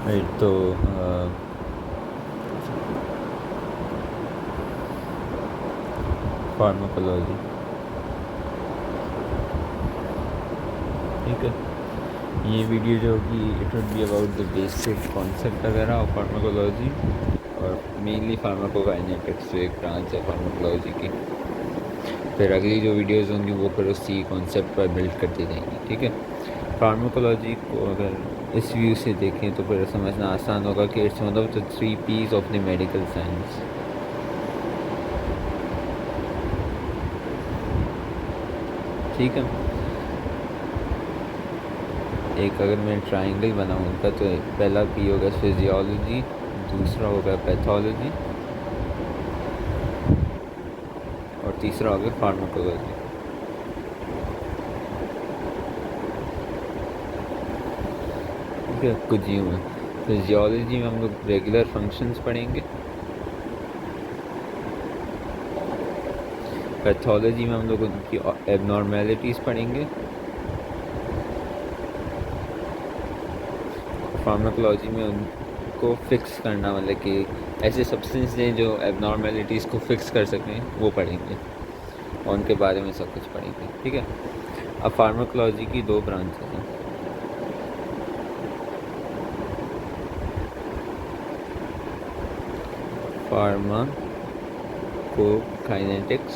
Right. तो pharmacology, ठीक है। ये वीडियो जो होगी it would be about the basic concept वगैरह ऑफ फार्माकोलॉजी, और मेनली फार्माकोकाइनेटिक्स जो एक ब्रांच है फार्माकोलॉजी की। फिर अगली जो वीडियोज़ होंगी वो फिर उसी कॉन्सेप्ट पर बिल्ड करती जाएंगी, ठीक है। फार्माकोलॉजी को अगर इस व्यू से देखें तो फिर समझना आसान होगा कि it's one of the 3 P's of the medical science, ठीक है। एक अगर मैं ट्राइंगल बनाऊँ उनका, तो पहला P होगा फिजियोलॉजी, दूसरा होगा पैथोलॉजी, और तीसरा होगा फार्माकोलॉजी, ठीक है। कुछ यूँ है। फिजियोलॉजी में हम लोग रेगुलर फंक्शंस पढ़ेंगे, पैथोलॉजी में हम लोग उनकी एबनॉर्मेलिटीज़ पढ़ेंगे, फार्माकोलॉजी में उनको फिक्स करना, मतलब कि ऐसे सब्सटेंस दें जो एबनॉर्मेलिटीज़ को फिक्स कर सकें, वो पढ़ेंगे, और उनके बारे में सब कुछ पढ़ेंगे, ठीक है। अब फार्माकोलॉजी की 2 ब्रांचेस हैं, फार्माकोकाइनेटिक्स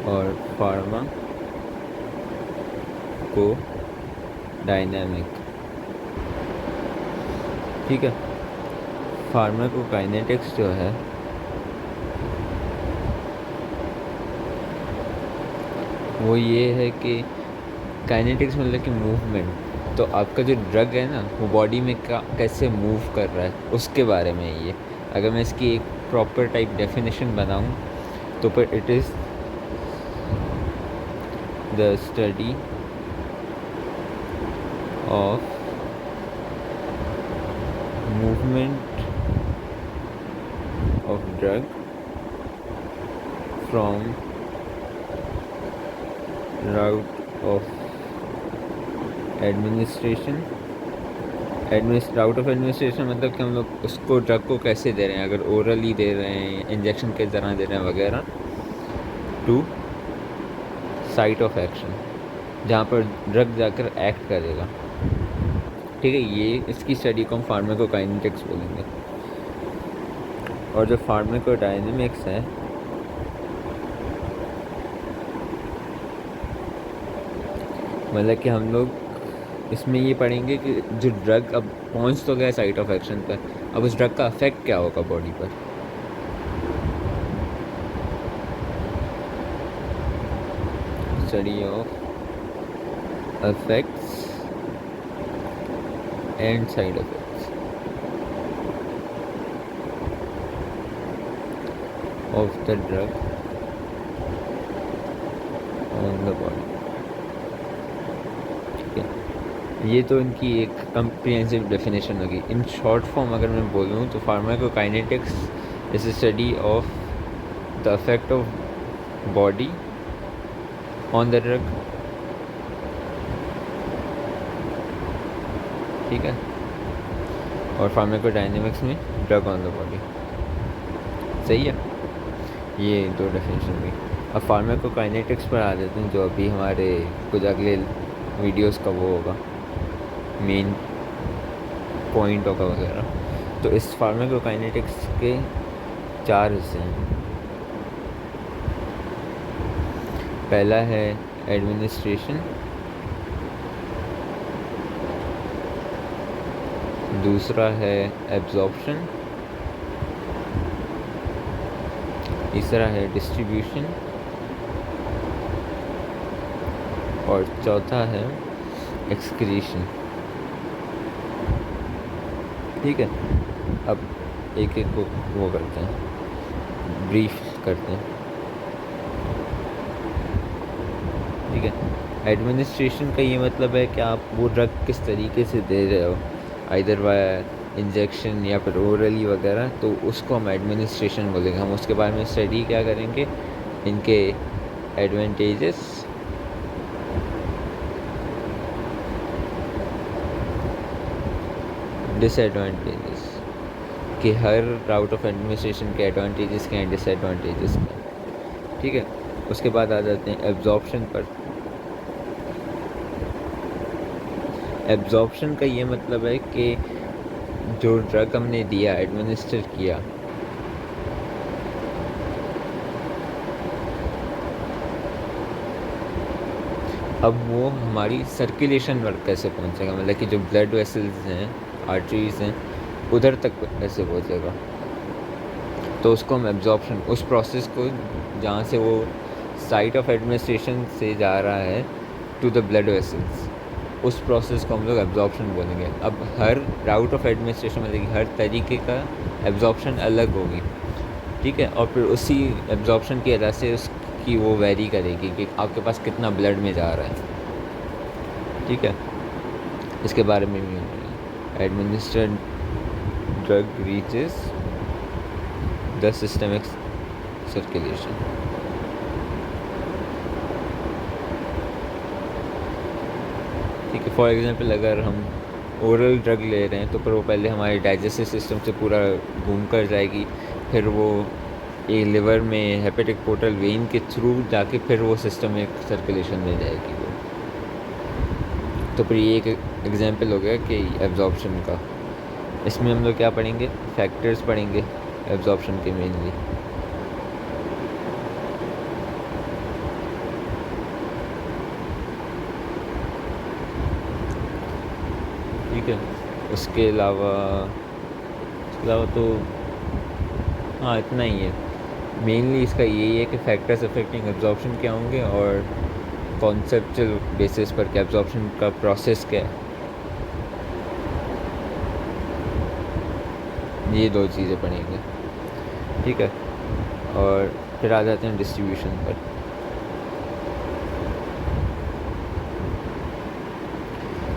और फार्माकोडायनेमिक, ठीक है। फार्माकोकाइनेटिक्स जो है वो ये है कि काइनेटिक्स मतलब कि मूवमेंट, तो आपका जो ड्रग है ना वो बॉडी में कैसे मूव कर रहा है उसके बारे में ये। अगर मैं इसकी एक प्रॉपर टाइप डेफिनेशन बनाऊं तो फिर it is the study of movement of drug from route of administration, route of administration मतलब कि हम लोग उसको ड्रग को कैसे दे रहे हैं, अगर ओरली दे रहे हैं, इंजेक्शन के तरह दे रहे हैं वगैरह, टू साइट ऑफ एक्शन, जहाँ पर ड्रग जाकर एक्ट करेगा, ठीक है। ये इसकी स्टडी को हम फार्माकोकाइनेटिक्स बोलेंगे। और जो फार्माकोडायनेमिक्स है मतलब कि हम लोग इसमें ये पढ़ेंगे कि जो ड्रग अब पहुंच तो गया साइट ऑफ एक्शन पर, अब उस ड्रग का अफेक्ट क्या होगा बॉडी पर, study of effects and side effects of the drug on the body, ठीक है। ये तो इनकी एक कंप्रिहेंसिव डेफिनेशन होगी। इन शॉर्ट फॉर्म अगर मैं बोलूँ तो pharmacokinetics is a study of the effect of body on the drug, ठीक है। और फार्माकोडायनेमिक्स में ड्रग ऑन द बॉडी, सही है। ये 2 डेफिनेशन हुई। अब फार्माकोकाइनेटिक्स पर आ जाते हैं, जो अभी हमारे कुछ अगले वीडियोस का वो होगा, मेन पॉइंट होगा वगैरह। तो इस फार्माकोकाइनेटिक्स के 4 हिस्से हैं। पहला है एडमिनिस्ट्रेशन, दूसरा है एब्जॉर्प्शन, तीसरा है डिस्ट्रीब्यूशन, और चौथा है एक्सक्रीशन, ठीक है। अब एक एक को वो करते हैं, ब्रीफ करते हैं, ठीक है। एडमिनिस्ट्रेशन का ये मतलब है कि आप वो ड्रग किस तरीके से दे रहे हो, आइदर बाय इंजेक्शन या फिर ओरली वगैरह, तो उसको हम एडमिनिस्ट्रेशन बोलेंगे। हम उसके बारे में स्टडी क्या करेंगे, इनके एडवांटेजेस डिसएडवांटेजेस, कि हर राउट ऑफ एडमिनिस्ट्रेशन के एडवांटेजेस के हैं, डिसएडवांटेजेस के हैं। ठीक है, उसके बाद आ जाते हैं एब्जॉर्प्शन पर। एब्जॉर्प्शन का ये मतलब है कि जो ड्रग हमने दिया, एडमिनिस्टर किया, अब वो हमारी सर्कुलेशन पर कैसे पहुंचेगा, मतलब कि जो ब्लड वेसल्स हैं, आर्टरीज हैं, उधर तक कैसे पहुंचेगा। तो उसको हम एब्जॉर्प्शन, उस प्रोसेस को जहाँ से वो साइट ऑफ एडमिनिस्ट्रेशन से जा रहा है टू द ब्लड वेसल्स, उस प्रोसेस को हम लोग एब्जॉर्प्शन बोलेंगे। अब हर राउट ऑफ एडमिनिस्ट्रेशन मतलब कि हर तरीके का एब्जॉर्प्शन अलग होगी। ठीक है, और फिर उसी एब्जॉर्प्शन की वजह से उसकी वो वेरी करेगी कि आपके पास कितना ब्लड में जा रहा है। ठीक है, इसके बारे में भी administered drug reaches the systemic circulation. ठीक है, फॉर एग्जांपल अगर हम ओरल ड्रग ले रहे हैं तो फिर वो पहले हमारे डाइजेस्टिव सिस्टम से पूरा घूम कर जाएगी, फिर वो ये लिवर में हेपेटिक पोर्टल वेन के थ्रू जाके फिर वो सिस्टमिक सर्कुलेशन में जाएगी वो। तो फिर ये एक एग्जांपल हो गया कि एब्जॉर्प्शन का। इसमें हम लोग क्या पढ़ेंगे, फैक्टर्स पढ़ेंगे एब्जॉर्प्शन के मेनली। ठीक है, उसके अलावा तो हाँ इतना ही है। मेनली इसका यही है कि फैक्टर्स अफेक्टिंग एब्जॉर्प्शन क्या होंगे और कॉन्सेप्चुअल बेसिस पर कि एब्जॉर्प्शन का प्रोसेस क्या है, ये दो चीज़ें पढ़ेंगे। ठीक है, और फिर आ जाते हैं डिस्ट्रीब्यूशन पर।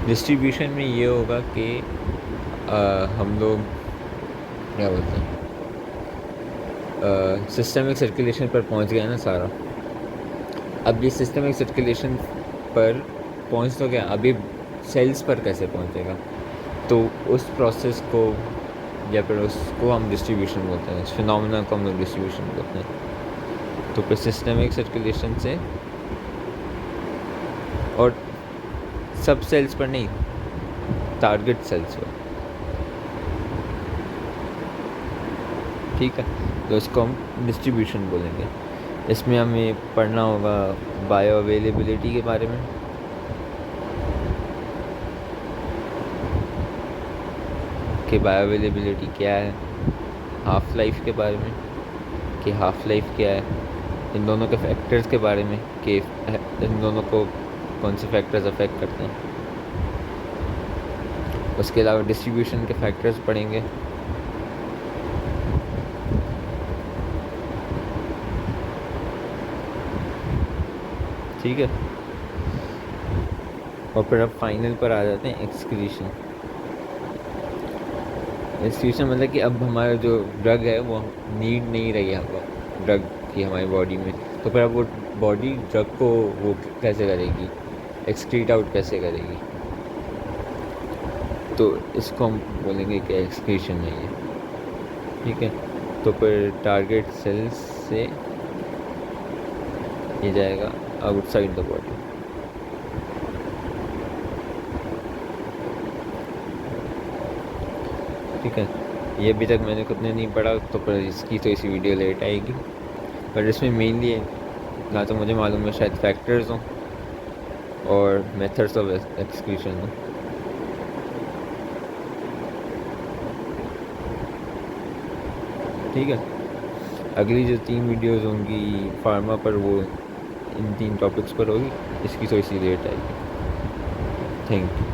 डिस्ट्रीब्यूशन में ये होगा कि हम लोग क्या बोलते हैं, सिस्टमिक सर्कुलेशन पर पहुंच गया ना सारा। अब ये सिस्टमिक सर्कुलेशन पर पहुंच तो गया, अभी सेल्स पर कैसे पहुंचेगा, तो उस प्रोसेस को या फिर उसको हम डिस्ट्रीब्यूशन बोलते हैं, इस फिनोमेना को हम लोग डिस्ट्रीब्यूशन बोलते हैं। तो फिर सिस्टमिक सर्कुलेशन से, और सब सेल्स पर नहीं, टारगेट सेल्स पर। ठीक है, तो इसको हम डिस्ट्रीब्यूशन बोलेंगे। इसमें हमें पढ़ना होगा बायो अवेलेबिलिटी के बारे में, कि बायो अवेलेबिलिटी क्या है, हाफ लाइफ के बारे में कि हाफ लाइफ क्या है, इन दोनों के फैक्टर्स के बारे में कि इन दोनों को कौन से फैक्टर्स अफेक्ट करते हैं। उसके अलावा डिस्ट्रीब्यूशन के फैक्टर्स पढ़ेंगे। ठीक है, और फिर अब फाइनल पर आ जाते हैं एक्सक्रीशन। एक्सक्रीशन मतलब कि अब हमारा जो ड्रग है वो नीड नहीं रही है ड्रग की हमारी बॉडी में, तो फिर अब वो बॉडी ड्रग को वो कैसे करेगी, एक्सक्रीट आउट कैसे करेगी, तो इसको हम बोलेंगे कि एक्सक्रीशन है ये। ठीक है, तो फिर टारगेट सेल्स से ये जाएगा आउटसाइड द बॉडी। ठीक है, ये अभी तक मैंने खुद ने नहीं पढ़ा, तो पर इसकी तो इसी वीडियो लेट आएगी। पर इसमें मेनली ना तो मुझे मालूम है शायद फैक्टर्स हों और मेथड्स ऑफ एक्सक्रीशन हों। ठीक है, अगली जो 3 वीडियोस होंगी फार्मा पर, वो इन 3 टॉपिक्स पर होगी, इसकी तो इसी लेट आएगी। Thank you.